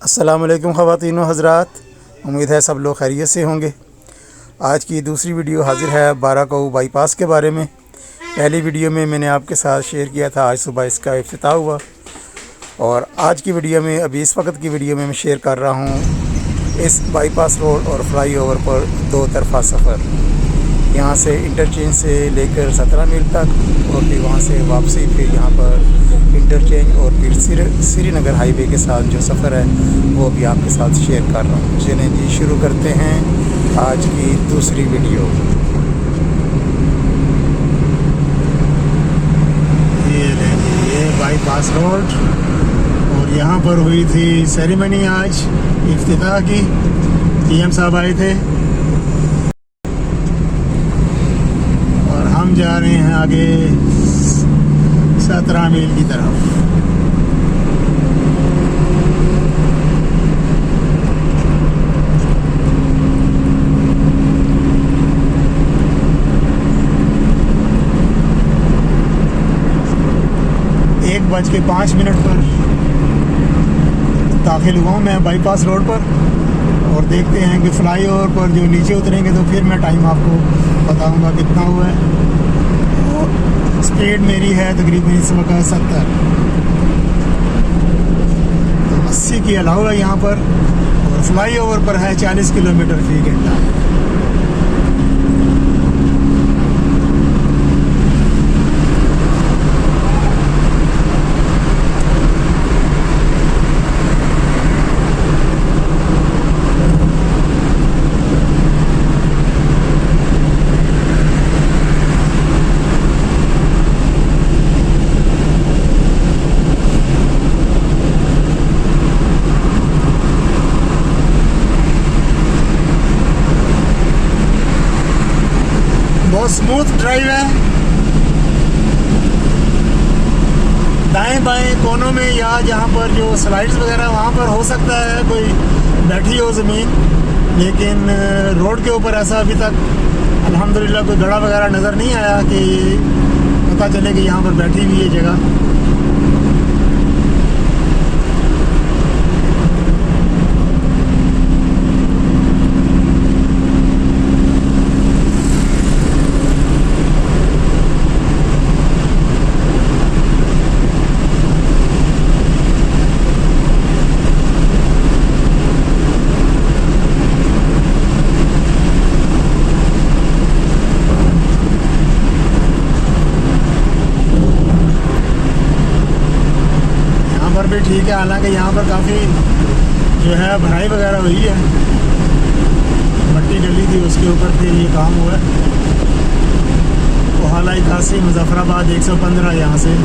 अस्सलामुअलैकुम ख़वातीन व हज़रात, उम्मीद है सब लोग खैरियत से होंगे। आज की दूसरी वीडियो हाज़िर है बाराकाऊ बाईपास के बारे में। पहली वीडियो में मैंने आपके साथ शेयर किया था, आज सुबह इसका इफ्तिताह हुआ। और आज की वीडियो में, अभी इस वक्त की वीडियो में मैं शेयर कर रहा हूँ इस बाईपास रोड और फ्लाईओवर पर दो तरफ़ा सफ़र। यहाँ से इंटरचेंज से लेकर 17 मील तक और फिर वहाँ से वापसी, फिर यहाँ पर इंटरचेंज और फिर श्रीनगर हाईवे के साथ जो सफ़र है वो भी आपके साथ शेयर कर रहा हूँ। चलिए जी, शुरू करते हैं आज की दूसरी वीडियो। ये बाईपास रोड और यहाँ पर हुई थी सेरेमनी आज इफ्तिताह की। पीएम साहब आए थे और हम जा रहे हैं आगे 17 मील की तरफ। एक बज के 5 मिनट पर दाखिल हुआ हूँ मैं बाईपास रोड पर और देखते हैं कि फ्लाईओवर पर जो नीचे उतरेंगे तो फिर मैं टाइम आपको बताऊंगा कितना हुआ है। और स्पीड मेरी है तकरीबन इस वक्त 70, तो 80 की अलाउ है यहाँ पर और फ्लाईओवर पर है 40 किलोमीटर फी घंटा। बहुत स्मूथ ड्राइव है। दाएं बाएं कोनों में या जहाँ पर जो स्लाइड्स वगैरह वहाँ पर हो सकता है कोई बैठी हो ज़मीन, लेकिन रोड के ऊपर ऐसा अभी तक अल्हम्दुलिल्लाह कोई गड़ा वगैरह नज़र नहीं आया कि पता चले कि यहाँ पर बैठी हुई है जगह। भी ठीक है, हालांकि यहाँ पर काफ़ी जो है भराई वगैरह हुई है, मट्टी डली थी उसके ऊपर फिर ये काम हुआ है। कोहाला 81 मुजफ्फराबाद 115 यहाँ से।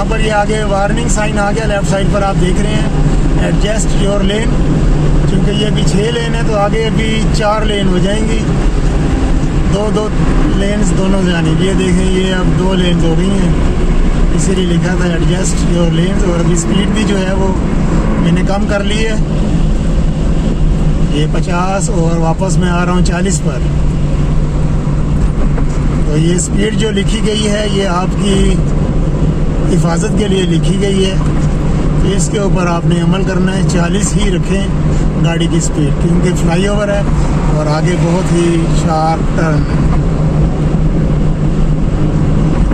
पर ये आगे वार्निंग साइन आ गया लेफ़्ट साइड पर, आप देख रहे हैं एडजस्ट योर लेन। क्योंकि ये अभी 6 लेन है तो आगे अभी 4 लेन हो जाएंगी, दो लेन्स दोनों जानी। ये देखें, ये अब 2 लेन हो गई हैं, इसीलिए लिखा था एडजस्ट योर लेन्स। और अभी स्पीड भी जो है वो मैंने कम कर ली है, ये 50 और वापस मैं आ रहा हूँ 40 पर। तो ये स्पीड जो लिखी गई है ये आपकी हिफाजत के लिए लिखी गई है, तो इसके ऊपर आपने अमल करना है। 40 ही रखें गाड़ी की स्पीड, क्योंकि फ्लाईओवर है और आगे बहुत ही शार्प टर्न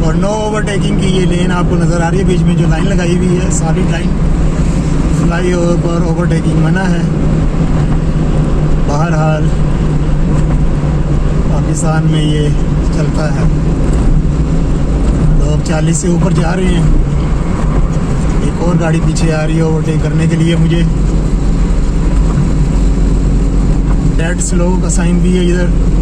और नो ओवरटेकिंग की ये लेन आपको नज़र आ रही है। बीच में जो लाइन लगाई हुई है सॉलिड लाइन, फ्लाईओवर पर ओवरटेकिंग मना है। बहरहाल पाकिस्तान में ये चलता है, लोग 40 से ऊपर जा रहे हैं। एक और गाड़ी पीछे आ रही है ओवरटेक करने के लिए मुझे। डेड स्लो का साइन भी है इधर।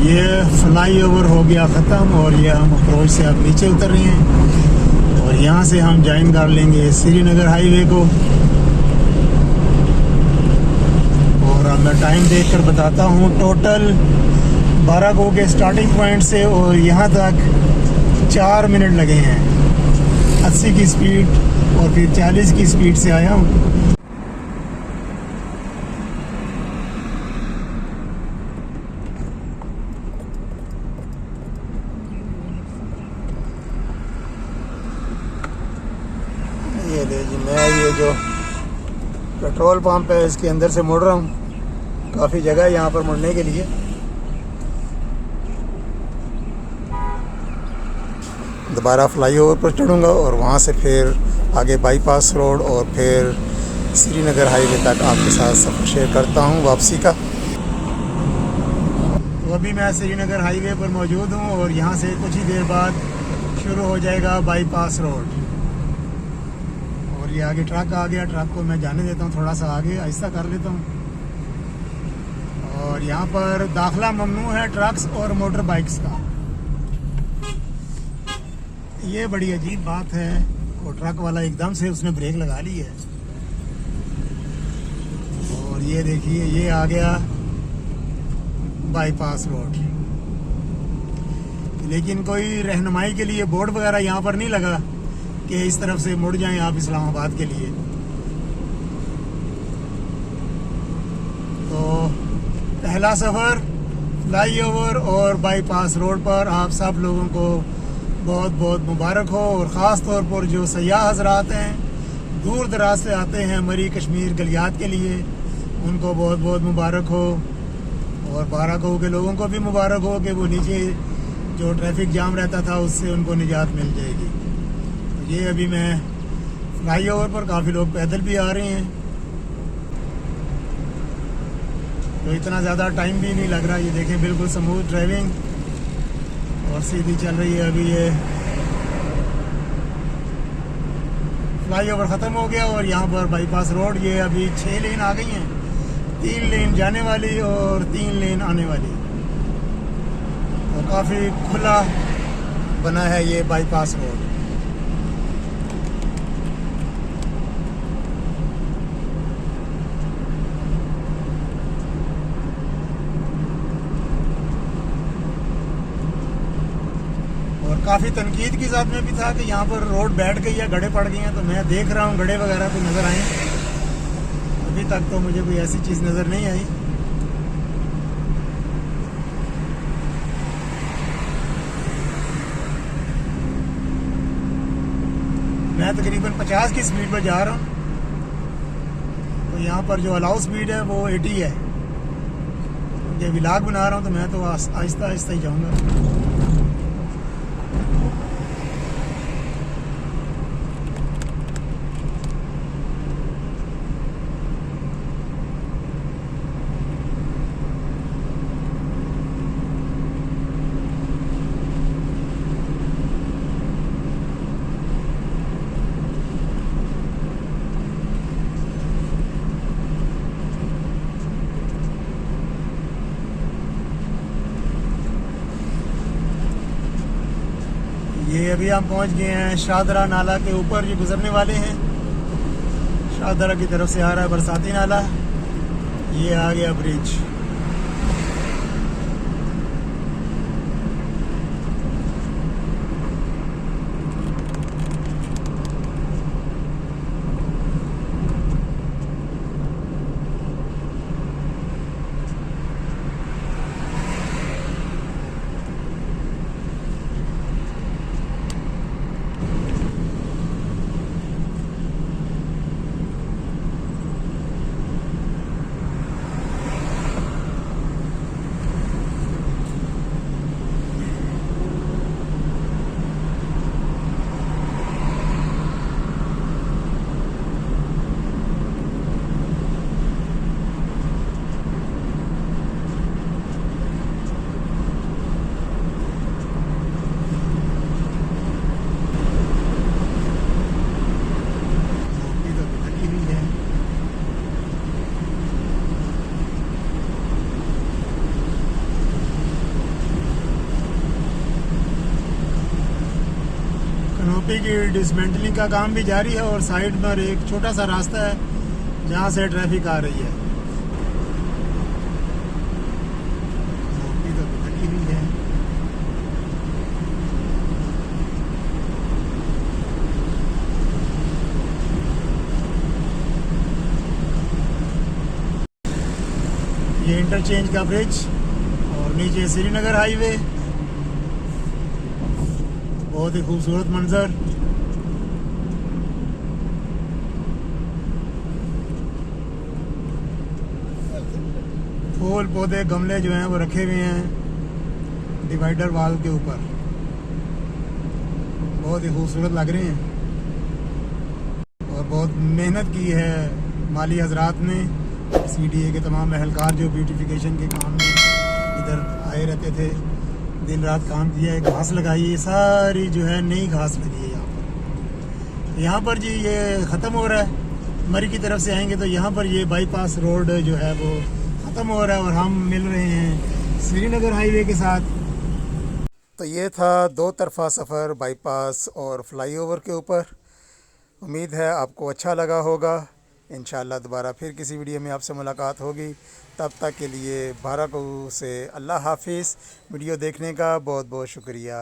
ये फ्लाई ओवर हो गया ख़त्म और ये हम अप्रोच से अब नीचे उतर रहे हैं और यहाँ से हम ज्वाइन कर लेंगे श्रीनगर हाईवे को। और अब मैं टाइम देखकर बताता हूँ, टोटल बाराको के स्टार्टिंग पॉइंट से और यहाँ तक 4 मिनट लगे हैं। 80 की स्पीड और फिर 40 की स्पीड से आया हूँ। ये ले जी, मैं ये जो पेट्रोल पंप है इसके अंदर से मुड़ रहा हूँ। काफ़ी जगह है यहाँ पर मुड़ने के लिए। दोबारा फ्लाईओवर पर चढ़ूँगा और वहाँ से फिर आगे बाईपास रोड और फिर श्रीनगर हाईवे तक आपके साथ सफ़र शेयर करता हूँ वापसी का। तो अभी मैं श्रीनगर हाईवे पर मौजूद हूँ और यहाँ से कुछ ही देर बाद शुरू हो जाएगा बाईपास रोड। और ये आगे ट्रक आ गया, ट्रक को मैं जाने देता हूँ, थोड़ा सा आगे आहिस्ता कर लेता हूँ। और यहाँ पर दाखिला ममनू है ट्रक्स और मोटर बाइक्स का। ये बड़ी अजीब बात है। वो ट्रक वाला एकदम से उसने ब्रेक लगा ली है। और ये देखिए, ये आ गया बाईपास रोड। लेकिन कोई रहनुमाई के लिए बोर्ड वगैरह यहाँ पर नहीं लगा कि इस तरफ से मुड़ जाएं आप इस्लामाबाद के लिए। तो पहला सफ़र फ्लाईओवर और बाईपास रोड पर आप सब लोगों को बहुत बहुत मुबारक हो। और ख़ास तौर पर जो सयाह हज़रात हैं, दूर दराज से आते हैं मरी कश्मीर गलियात के लिए, उनको बहुत बहुत मुबारक हो। और बाराको के लोगों को भी मुबारक हो कि वो नीचे जो ट्रैफिक जाम रहता था उससे उनको निजात मिल जाएगी। तो ये अभी मैं फ्लाईओवर पर, काफ़ी लोग पैदल भी आ रहे हैं, तो इतना ज़्यादा टाइम भी नहीं लग रहा। ये देखें, बिल्कुल स्मूथ ड्राइविंग और सीधी चल रही है। अभी ये फ्लाईओवर ख़त्म हो गया और यहाँ पर बाईपास रोड, ये अभी 6 लेन आ गई हैं, 3 लेन जाने वाली और 3 लेन आने वाली। और काफ़ी खुला बना है ये बाईपास रोड। और काफ़ी तनकीद की ज़ात में भी था कि यहाँ पर रोड बैठ गई है, गड्ढे पड़ गई हैं। तो मैं देख रहा हूँ गड्ढे वगैरह तो नज़र आए, अभी तक तो मुझे कोई ऐसी चीज़ नज़र नहीं आई। मैं तकरीबन 50 की स्पीड पर जा रहा हूँ। तो यहाँ पर जो अलाउ स्पीड है वो 80 है। ये व्लॉग बना रहा हूँ तो मैं तो आहिस्ता आहिस्ता ही जाऊँगा। ये अभी हम पहुंच गए हैं शाहदरा नाला के ऊपर, ये गुजरने वाले हैं। शाहदरा की तरफ से आ रहा है बरसाती नाला, ये आ गया ब्रिज। कनोपी की डिसमेंटलिंग का काम भी जारी है और साइड पर एक छोटा सा रास्ता है जहाँ से ट्रैफिक आ रही है। कनोपी तो लगी हुई है। ये इंटरचेंज का ब्रिज और नीचे श्रीनगर हाईवे, बहुत ही खूबसूरत मंजर। फूल पौधे गमले जो हैं वो रखे हुए हैं डिवाइडर वाल के ऊपर, बहुत ही खूबसूरत लग रहे हैं और बहुत मेहनत की है माली हजरात ने। CDA के तमाम एहलकार जो ब्यूटिफिकेशन के काम में इधर आए रहते थे, दिन रात काम किया है। घास लगाई है, सारी जो है नई घास लगी है यहाँ पर जी ये ख़त्म हो रहा है। मरी की तरफ से आएंगे तो यहाँ पर ये बाईपास रोड जो है वो ख़त्म हो रहा है और हम मिल रहे हैं श्रीनगर हाईवे के साथ। तो ये था दो तरफ़ा सफ़र बाईपास और फ्लाईओवर के ऊपर। उम्मीद है आपको अच्छा लगा होगा। इंशाअल्लाह दोबारा फिर किसी वीडियो में आपसे मुलाकात होगी। तब तक के लिए बारह को से अल्लाह हाफिज़। वीडियो देखने का बहुत बहुत शुक्रिया।